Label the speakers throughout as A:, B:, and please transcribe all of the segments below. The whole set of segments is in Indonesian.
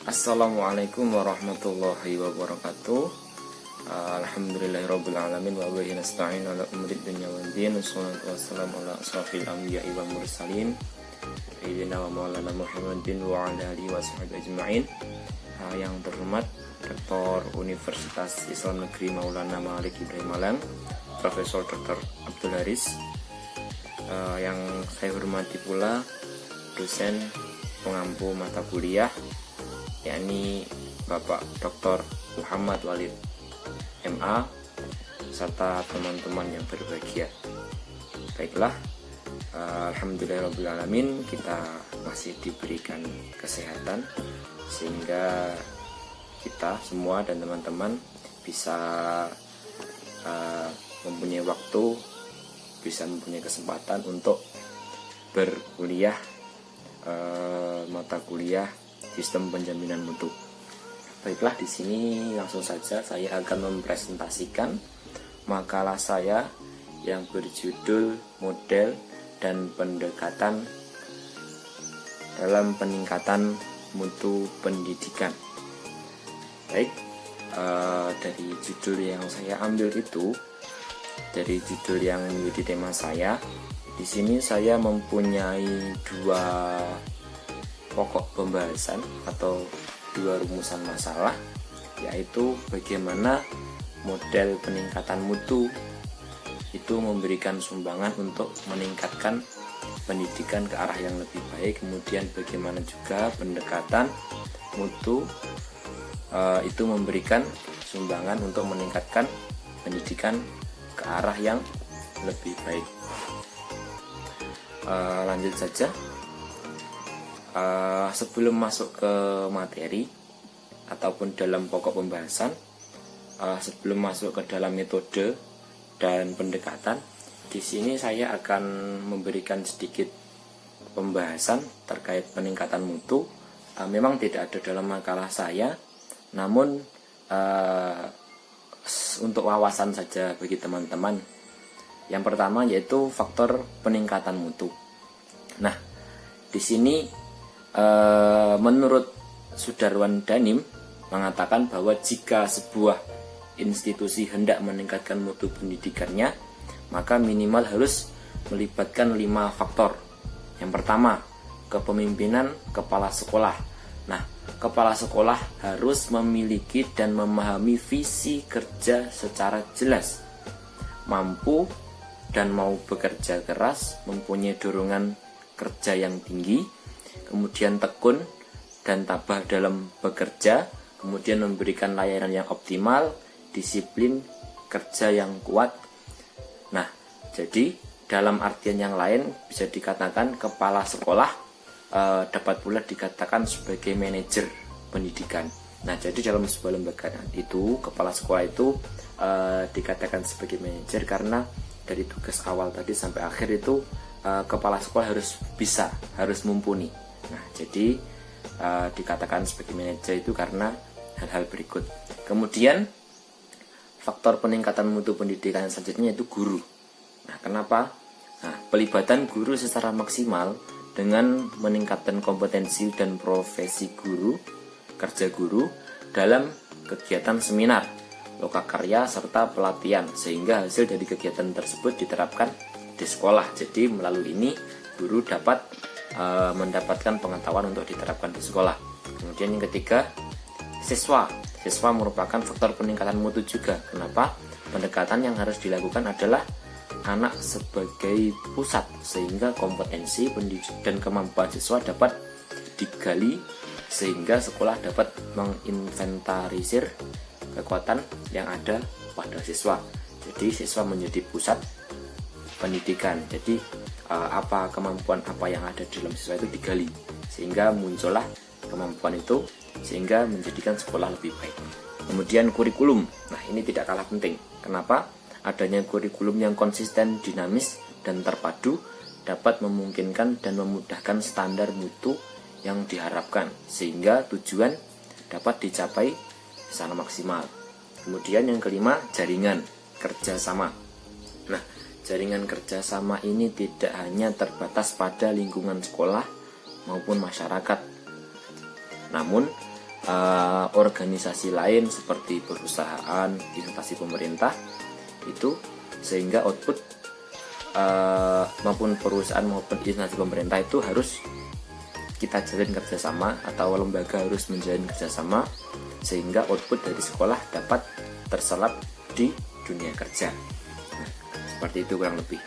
A: Assalamualaikum warahmatullahi wabarakatuh. Alhamdulillahirabbil alamin wa bihi nasta'in ala umuri dunya waddin. Wassalatu wassalamu ala asrofil anbiya'i wal mursalin sayyidina wa maulana Muhammadin wa ala alihi washabihi ajma'in. Yang terhormat Rektor Universitas Islam Negeri Maulana Malik Ibrahim Malang, Profesor Dr. Abdul Haris. Yang saya hormati pula dosen pengampu mata kuliah, yakni Bapak Dr. Muhammad Walid MA, serta teman-teman yang berbahagia. Baiklah, alhamdulillahirabbil kita masih diberikan kesehatan sehingga kita semua dan teman-teman bisa mempunyai waktu, bisa mempunyai kesempatan untuk berkuliah mata kuliah sistem penjaminan mutu. Baiklah, di sini langsung saja saya akan mempresentasikan makalah saya yang berjudul Model dan Pendekatan dalam Peningkatan Mutu Pendidikan. Baik, dari judul yang saya ambil itu, dari judul yang menjadi tema saya, di sini saya mempunyai dua pokok pembahasan atau dua rumusan masalah, yaitu bagaimana model peningkatan mutu itu memberikan sumbangan untuk meningkatkan pendidikan ke arah yang lebih baik, kemudian bagaimana juga pendekatan mutu itu memberikan sumbangan untuk meningkatkan pendidikan ke arah yang lebih baik. Lanjut saja. Sebelum masuk ke materi ataupun dalam pokok pembahasan, sebelum masuk ke dalam metode dan pendekatan, di sini saya akan memberikan sedikit pembahasan terkait peningkatan mutu. Memang tidak ada dalam makalah saya, namun untuk wawasan saja bagi teman-teman. Yang pertama yaitu faktor peningkatan mutu. Nah, di sini menurut Sudarwan Danim mengatakan bahwa jika sebuah institusi hendak meningkatkan mutu pendidikannya, maka minimal harus melibatkan 5 faktor. Yang pertama, kepemimpinan kepala sekolah. Nah, kepala sekolah harus memiliki dan memahami visi kerja secara jelas, mampu dan mau bekerja keras, mempunyai dorongan kerja yang tinggi, kemudian tekun dan tabah dalam bekerja, kemudian memberikan layanan yang optimal, disiplin kerja yang kuat. Nah, jadi dalam artian yang lain bisa dikatakan kepala sekolah dapat pula dikatakan sebagai manajer pendidikan. Nah, jadi dalam sebuah lembaga itu kepala sekolah itu dikatakan sebagai manajer karena dari tugas awal tadi sampai akhir itu kepala sekolah harus mumpuni. Nah, jadi dikatakan sebagai manajer itu karena hal-hal berikut. Kemudian faktor peningkatan mutu pendidikan yang selanjutnya yaitu guru. Nah, kenapa? Nah, pelibatan guru secara maksimal dengan meningkatkan kompetensi dan profesi guru, kerja guru dalam kegiatan seminar, lokakarya serta pelatihan, sehingga hasil dari kegiatan tersebut diterapkan di sekolah. Jadi melalui ini guru dapat mendapatkan pengetahuan untuk diterapkan di sekolah. Kemudian yang ketiga, siswa merupakan faktor peningkatan mutu juga. Kenapa? Pendekatan yang harus dilakukan adalah anak sebagai pusat, sehingga kompetensi pendidik dan kemampuan siswa dapat digali, sehingga sekolah dapat menginventarisir kekuatan yang ada pada siswa. Jadi siswa menjadi pusat pendidikan. Jadi apa kemampuan apa yang ada di dalam siswa itu digali, sehingga muncullah kemampuan itu, sehingga menjadikan sekolah lebih baik. Kemudian kurikulum. Nah, ini tidak kalah penting. Kenapa? Adanya kurikulum yang konsisten, dinamis, dan terpadu dapat memungkinkan dan memudahkan standar mutu yang diharapkan, sehingga tujuan dapat dicapai secara maksimal. Kemudian yang kelima, jaringan kerjasama. Nah, jaringan kerjasama ini tidak hanya terbatas pada lingkungan sekolah maupun masyarakat, namun organisasi lain seperti perusahaan, instansi pemerintah itu, sehingga output maupun perusahaan maupun instansi pemerintah itu harus kita jalin kerjasama atau lembaga harus menjalin kerjasama sehingga output dari sekolah dapat terserap di dunia kerja. Nah, seperti itu kurang lebih.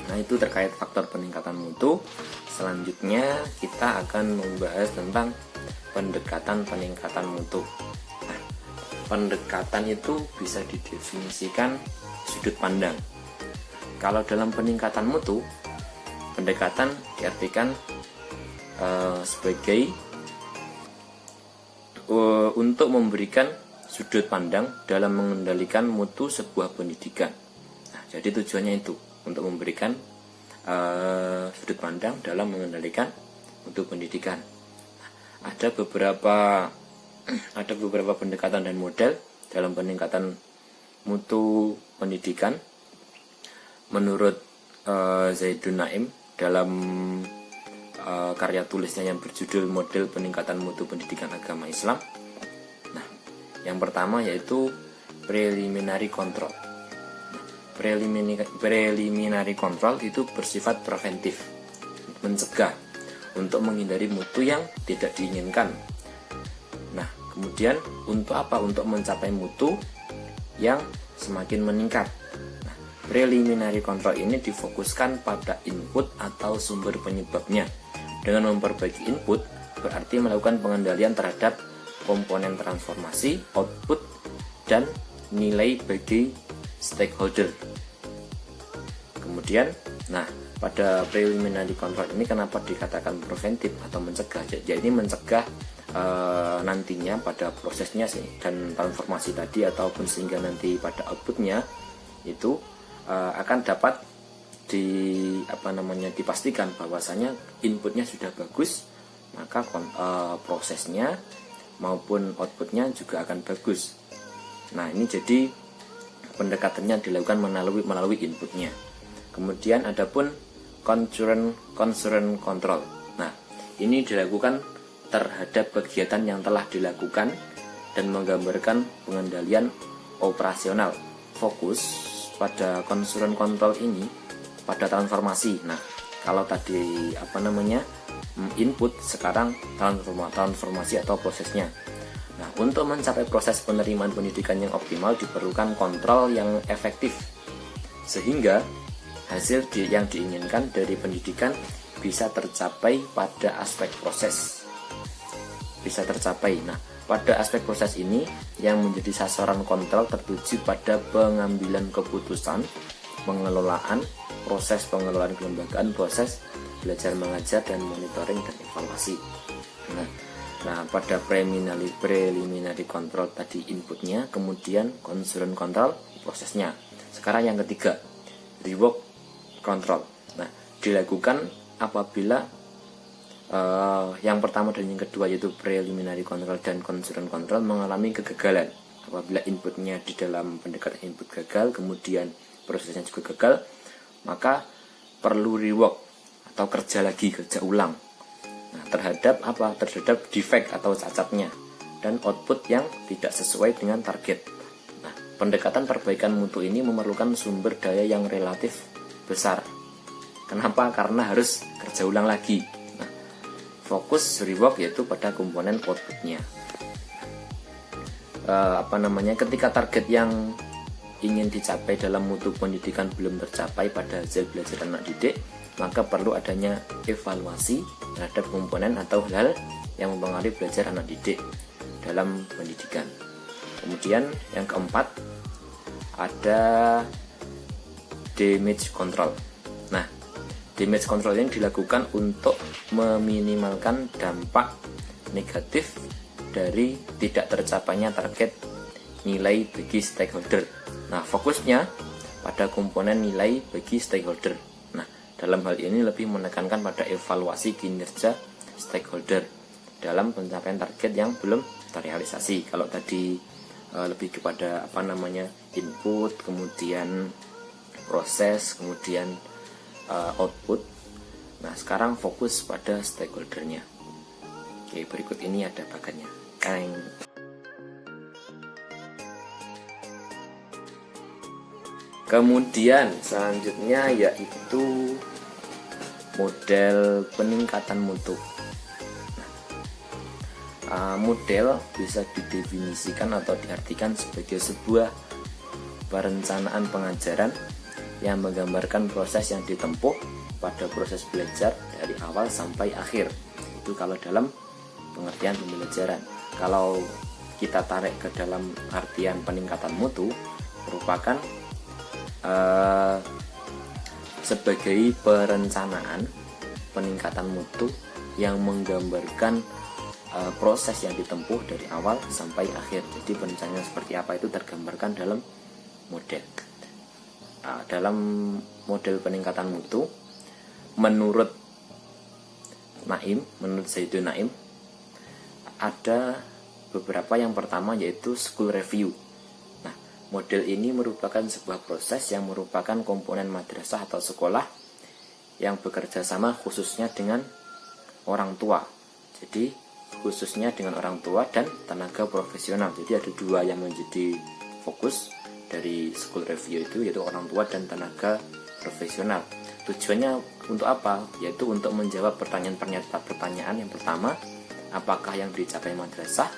A: Nah, itu terkait faktor peningkatan mutu. Selanjutnya kita akan membahas tentang pendekatan peningkatan mutu. Nah, pendekatan itu bisa didefinisikan sudut pandang. Kalau dalam peningkatan mutu, pendekatan diartikan sebagai untuk memberikan sudut pandang dalam mengendalikan mutu sebuah pendidikan. Nah, jadi tujuannya itu untuk memberikan sudut pandang dalam mengendalikan mutu pendidikan. Nah, ada beberapa pendekatan dan model dalam peningkatan mutu pendidikan. Menurut Zaidun Naim dalam karya tulisnya yang berjudul Model Peningkatan Mutu Pendidikan Agama Islam. Nah, yang pertama yaitu preliminary control. Nah, preliminary control itu bersifat preventif, mencegah untuk menghindari mutu yang tidak diinginkan. Nah, kemudian untuk apa? Untuk mencapai mutu yang semakin meningkat. Nah, preliminary control ini difokuskan pada input atau sumber penyebabnya. Dengan memperbaiki input, berarti melakukan pengendalian terhadap komponen transformasi, output, dan nilai bagi stakeholder. Kemudian, nah, pada preliminary control ini kenapa dikatakan preventif atau mencegah? Jadi mencegah nantinya pada prosesnya dan transformasi tadi, ataupun sehingga nanti pada outputnya itu akan dapat dipastikan bahwasanya inputnya sudah bagus, maka prosesnya maupun outputnya juga akan bagus. Nah, ini jadi pendekatannya dilakukan melalui inputnya. Kemudian adapun concurrent control. Nah, ini dilakukan terhadap kegiatan yang telah dilakukan dan menggambarkan pengendalian operasional. Fokus pada concurrent control ini pada transformasi. Nah, kalau tadi input, sekarang transformasi atau prosesnya. Nah, untuk mencapai proses penerimaan pendidikan yang optimal diperlukan kontrol yang efektif sehingga hasil yang diinginkan dari pendidikan bisa tercapai pada aspek proses. Nah, pada aspek proses ini yang menjadi sasaran kontrol tertuju pada pengambilan keputusan, pengelolaan, proses pengelolaan kelembagaan, proses belajar mengajar, dan monitoring dan evaluasi. Nah, pada preliminary control tadi inputnya, kemudian concurrent control prosesnya. Sekarang yang ketiga, reward control. Nah, dilakukan apabila yang pertama dan yang kedua yaitu preliminary control dan concurrent control mengalami kegagalan. Apabila inputnya di dalam pendekatan input gagal, kemudian prosesnya juga gagal, maka perlu rework atau kerja ulang. Nah, terhadap defect atau cacatnya dan output yang tidak sesuai dengan target. Nah, pendekatan perbaikan mutu ini memerlukan sumber daya yang relatif besar. Kenapa? Karena harus kerja ulang lagi. Nah, fokus rework yaitu pada komponen outputnya. Ketika target yang ingin dicapai dalam mutu pendidikan belum tercapai pada hasil belajar anak didik, maka perlu adanya evaluasi terhadap komponen atau hal yang mempengaruhi belajar anak didik dalam pendidikan. Kemudian yang keempat ada damage control. Nah, damage control ini dilakukan untuk meminimalkan dampak negatif dari tidak tercapainya target nilai bagi stakeholder. Nah, fokusnya pada komponen nilai bagi stakeholder. Nah, dalam hal ini lebih menekankan pada evaluasi kinerja stakeholder dalam pencapaian target yang belum terrealisasi. Kalau tadi lebih kepada input, kemudian proses, kemudian output. Nah, sekarang fokus pada stakeholdernya. Oke, berikut ini ada bagannya. Kemudian selanjutnya yaitu model peningkatan mutu. Model bisa didefinisikan atau diartikan sebagai sebuah perencanaan pengajaran yang menggambarkan proses yang ditempuh pada proses belajar dari awal sampai akhir. Itu kalau dalam pengertian pembelajaran. Kalau kita tarik ke dalam artian peningkatan mutu, merupakan sebagai perencanaan peningkatan mutu yang menggambarkan proses yang ditempuh dari awal sampai akhir. Jadi perencanaan seperti apa itu tergambarkan dalam model. Dalam model peningkatan mutu, menurut Zaidun Naim, ada beberapa. Yang pertama yaitu school review. Model ini merupakan sebuah proses yang merupakan komponen madrasah atau sekolah yang bekerja sama khususnya dengan orang tua. Jadi khususnya dengan orang tua dan tenaga profesional. Jadi ada dua yang menjadi fokus dari school review itu, yaitu orang tua dan tenaga profesional. Tujuannya untuk apa? Yaitu untuk menjawab pertanyaan. Yang pertama, apakah yang dicapai madrasah?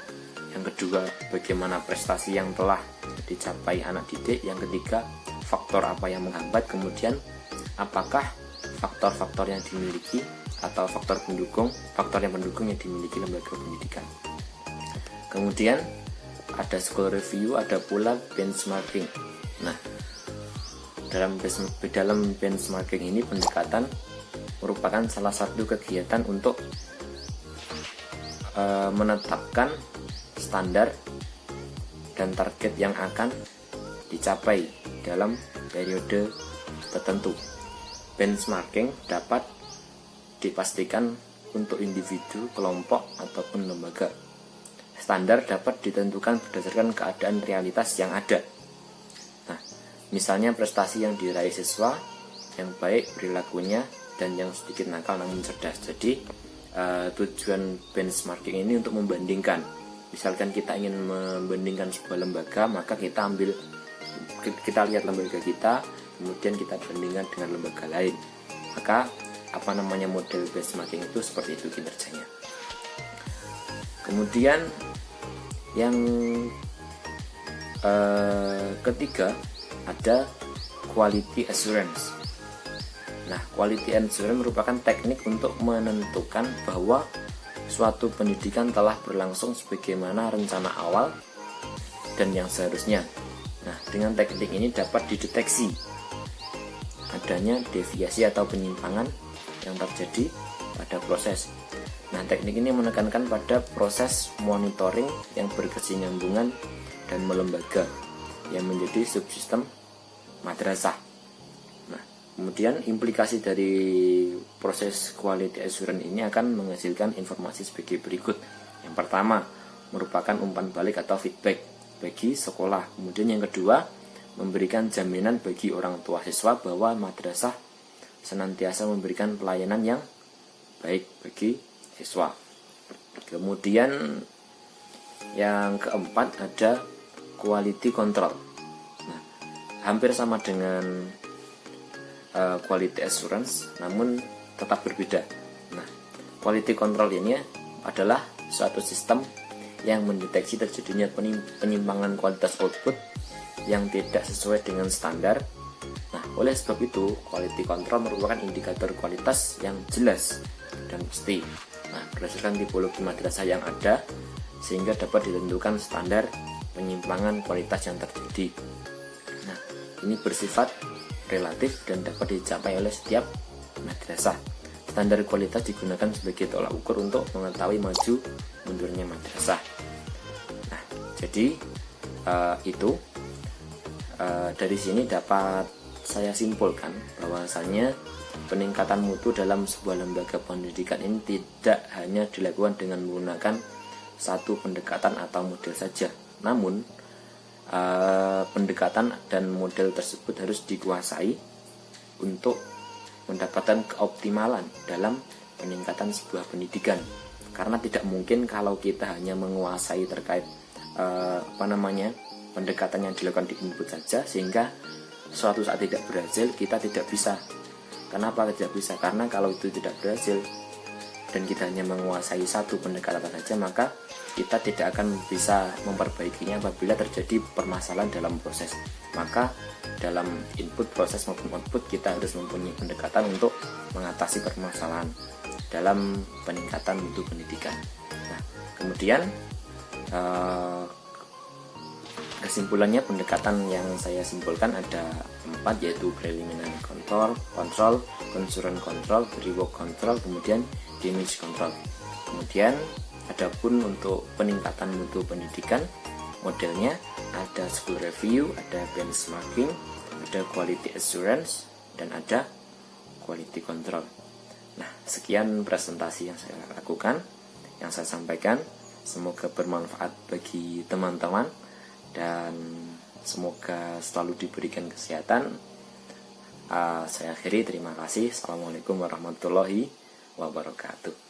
A: Yang kedua, bagaimana prestasi yang telah dicapai anak didik? Yang ketiga, faktor apa yang menghambat? Kemudian, apakah faktor-faktor yang dimiliki atau faktor yang mendukung yang dimiliki lembaga pendidikan? Kemudian ada school review, ada pula benchmarking. Dalam benchmarking ini pendekatan merupakan salah satu kegiatan untuk menetapkan standar dan target yang akan dicapai dalam periode tertentu. Benchmarking dapat dipastikan untuk individu, kelompok, ataupun lembaga. Standar dapat ditentukan berdasarkan keadaan realitas yang ada. Misalnya prestasi yang diraih siswa yang baik perilakunya dan yang sedikit nakal namun cerdas. Jadi tujuan benchmarking ini untuk membandingkan. Misalkan kita ingin membandingkan sebuah lembaga, maka kita lihat lembaga kita, kemudian kita bandingkan dengan lembaga lain. Maka model benchmarking itu seperti itu kinerjanya. Kemudian yang ketiga ada quality assurance. Quality assurance merupakan teknik untuk menentukan bahwa suatu pendidikan telah berlangsung sebagaimana rencana awal dan yang seharusnya. Dengan teknik ini dapat dideteksi adanya deviasi atau penyimpangan yang terjadi pada proses. Teknik ini menekankan pada proses monitoring yang berkesinambungan dan melembaga yang menjadi subsistem madrasah. Kemudian implikasi dari proses quality assurance ini akan menghasilkan informasi sebagai berikut. Yang pertama, merupakan umpan balik atau feedback bagi sekolah. Kemudian yang kedua, memberikan jaminan bagi orang tua siswa bahwa madrasah senantiasa memberikan pelayanan yang baik bagi siswa. Kemudian yang keempat ada quality control. Hampir sama dengan quality assurance, namun tetap berbeda. Quality control ini adalah suatu sistem yang mendeteksi terjadinya penyimpangan kualitas output yang tidak sesuai dengan standar. Oleh sebab itu, quality control merupakan indikator kualitas yang jelas dan pasti. Berdasarkan tipologi madrasah yang ada, sehingga dapat ditentukan standar penyimpangan kualitas yang terjadi. Ini bersifat relatif dan dapat dicapai oleh setiap madrasah. Standar kualitas digunakan sebagai tolak ukur untuk mengetahui maju mundurnya madrasah. Jadi itu dari sini dapat saya simpulkan bahwasanya peningkatan mutu dalam sebuah lembaga pendidikan ini tidak hanya dilakukan dengan menggunakan satu pendekatan atau model saja, namun pendekatan dan model tersebut harus dikuasai untuk mendapatkan keoptimalan dalam peningkatan sebuah pendidikan. Karena tidak mungkin kalau kita hanya menguasai terkait pendekatan yang dilakukan di input saja, sehingga suatu saat tidak berhasil kita tidak bisa. Kenapa tidak bisa? Karena kalau itu tidak berhasil dan kita hanya menguasai satu pendekatan saja, maka kita tidak akan bisa memperbaikinya apabila terjadi permasalahan dalam proses. Maka dalam input, proses maupun output kita harus mempunyai pendekatan untuk mengatasi permasalahan dalam peningkatan mutu pendidikan. Nah, kemudian kesimpulannya, pendekatan yang saya simpulkan ada 4, yaitu preliminary control, concurrent control, reward control, kemudian damage control. Kemudian adapun untuk peningkatan mutu pendidikan, modelnya ada school review, ada benchmarking, ada quality assurance, dan ada quality control. Nah, sekian presentasi yang saya lakukan, yang saya sampaikan. Semoga bermanfaat bagi teman-teman dan semoga selalu diberikan kesehatan. Saya akhiri, terima kasih. Assalamualaikum warahmatullahi wabarakatuh.